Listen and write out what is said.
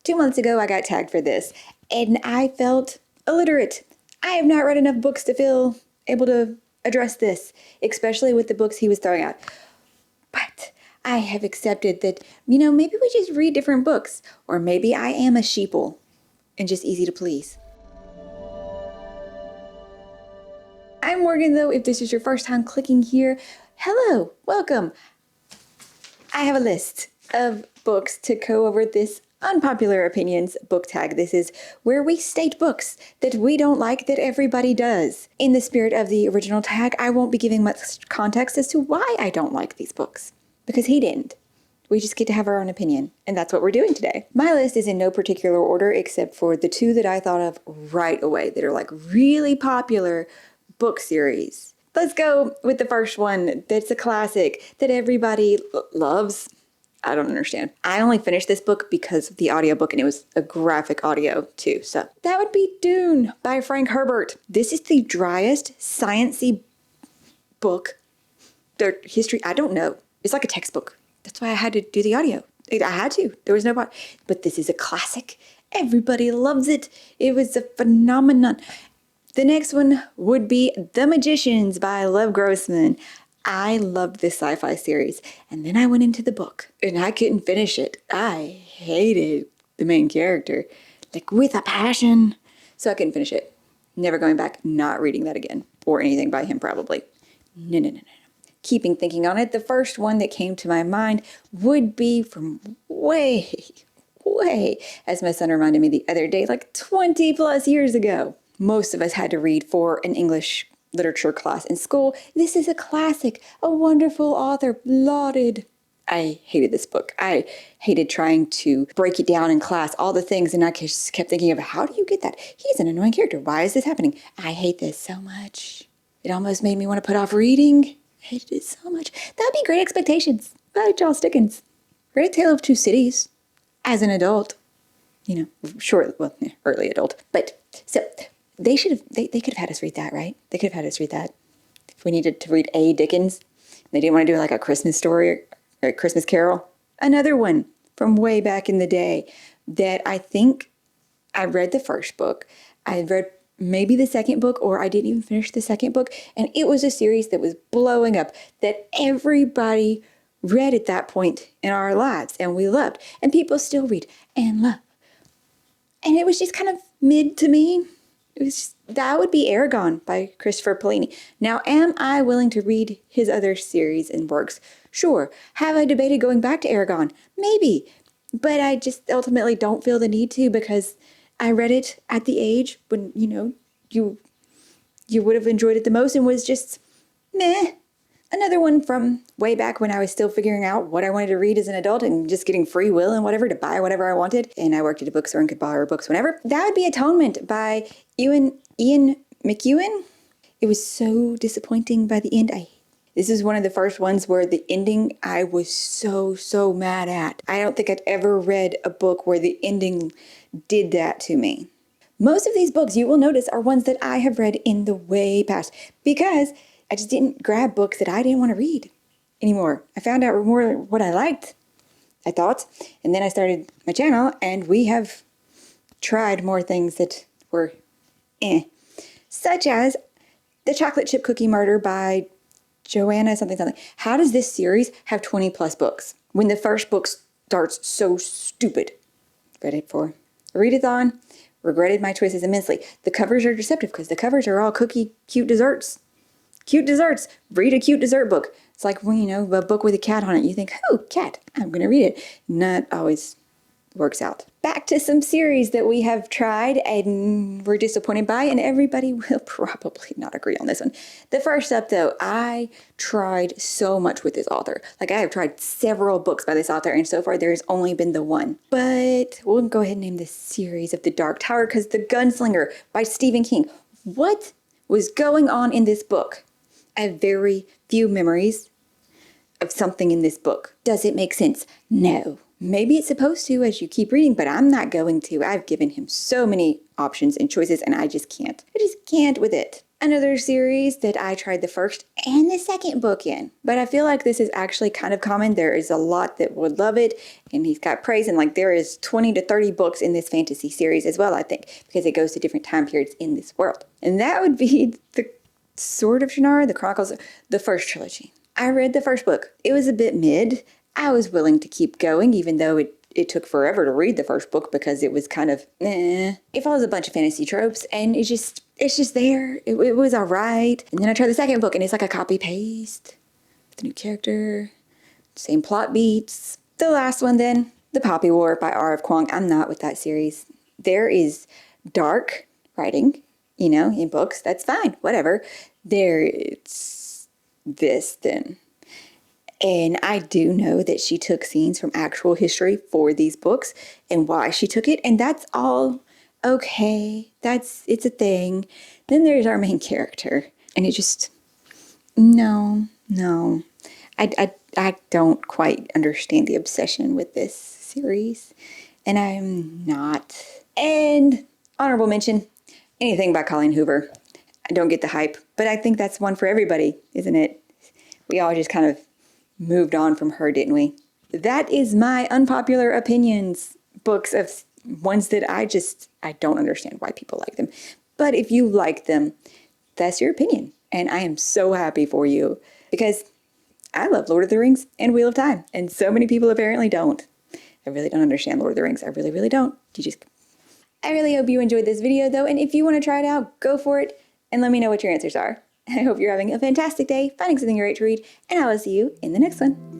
2 months ago, I got tagged for this, and I felt illiterate. I have not read enough books to feel able to address this, especially with the books he was throwing out. But I have accepted that, maybe we just read different books, or maybe I am a sheeple and just easy to please. I'm Morgan, though. If this is your first time clicking here, hello, welcome. I have a list of books to go over this Unpopular Opinions book tag. This is where we state books that we don't like that everybody does. In the spirit of the original tag, I won't be giving much context as to why I don't like these books, because he didn't. We just get to have our own opinion, and that's what we're doing today. My list is in no particular order except for the two that I thought of right away that are like really popular book series. Let's go with the first one that's a classic that everybody loves. I don't understand. I only finished this book because of the audiobook, and it was a graphic audio too. So that would be Dune by Frank Herbert. This is the driest, sciencey book. Their history, I don't know. It's like a textbook. That's why I had to do the audio. I had to. There was no part. But this is a classic. Everybody loves it. It was a phenomenon. The next one would be The Magicians by Lev Grossman. I loved this sci-fi series, and then I went into the book, and I couldn't finish it. I hated the main character, like with a passion, so I couldn't finish it. Never going back, not reading that again, or anything by him probably. No. Keeping thinking on it, the first one that came to my mind would be from way, as my son reminded me the other day, like 20 plus years ago. Most of us had to read for an English literature class in school. This is a classic, a wonderful author, lauded. I hated this book. I hated trying to break it down in class, all the things, and I just kept thinking of, how do you get that? He's an annoying character. Why is this happening? I hate this so much. It almost made me want to put off reading. I hated it so much. That would be Great Expectations by Charles Dickens. Read A Tale of Two Cities as an adult. Early adult. But so they could have had us read that, right? They could have had us read that. If we needed to read A. Dickens, they didn't want to do like a Christmas story or a Christmas Carol. Another one from way back in the day that I think I read the first book. I read maybe the second book, or I didn't even finish the second book. And it was a series that was blowing up that everybody read at that point in our lives, and we loved. And people still read and love. And it was just kind of mid to me. That would be Eragon by Christopher Paolini. Now, am I willing to read his other series and works? Sure. Have I debated going back to Eragon? Maybe. But I just ultimately don't feel the need to, because I read it at the age when, you would have enjoyed it the most and was just meh. Another one from way back when I was still figuring out what I wanted to read as an adult and just getting free will and whatever to buy whatever I wanted. And I worked at a bookstore and could borrow books whenever. That would be Atonement by Ian McEwan. It was so disappointing by the end. This is one of the first ones where the ending I was so mad at. I don't think I'd ever read a book where the ending did that to me. Most of these books, you will notice, are ones that I have read in the way past, because I just didn't grab books that I didn't want to read anymore. I found out more what I liked, I thought, and then I started my channel, and we have tried more things that were such as The Chocolate Chip Cookie Murder by Joanna something. How does this series have 20 plus books when the first book starts so stupid? Read it for a readathon, regretted my choices immensely. The covers are deceptive because the covers are all cute desserts. Cute desserts. Read a cute dessert book. It's like, a book with a cat on it. You think, oh, cat, I'm going to read it. Not always works out. Back to some series that we have tried and were disappointed by, and everybody will probably not agree on this one. The first up, though, I tried so much with this author. I have tried several books by this author, and so far there's only been the one. But we'll go ahead and name this series of The Dark Tower, because The Gunslinger by Stephen King. What was going on in this book? I have very few memories of something in this book. Does it make sense? No. Maybe it's supposed to as you keep reading, but I'm not going to. I've given him so many options and choices, and I just can't. I just can't with it. another series that I tried the first and the second book in. But I feel like this is actually kind of common. There is a lot that would love it, and he's got praise. And like there is 20 to 30 books in this fantasy series as well, I think, because it goes to different time periods in this world. And that would be the Sword of Shannara, the Chronicles, the first trilogy. I read the first book. It was a bit mid. I was willing to keep going, even though it took forever to read the first book because it was kind of It follows a bunch of fantasy tropes, and it's just there. It was all right. And then I tried the second book, and it's like a copy paste with a new character, same plot beats. The last one, then, The Poppy War by R.F. Kuang. I'm not with that series. There is dark writing, in books. That's fine. Whatever. It's this then. And I do know that she took scenes from actual history for these books and why she took it. And that's all okay. It's a thing. Then there's our main character. And it just, no. I don't quite understand the obsession with this series. And I'm not. And honorable mention, anything by Colleen Hoover. I don't get the hype, but I think that's one for everybody, isn't it? We all just kind of moved on from her, didn't we? That is my unpopular opinions books of ones that I don't understand why people like them. But if you like them, that's your opinion. And I am so happy for you because I love Lord of the Rings and Wheel of Time. And so many people apparently don't. I really don't understand Lord of the Rings. I really, really don't. I really hope you enjoyed this video though. And if you want to try it out, go for it and let me know what your answers are. I hope you're having a fantastic day, finding something great to read, and I will see you in the next one.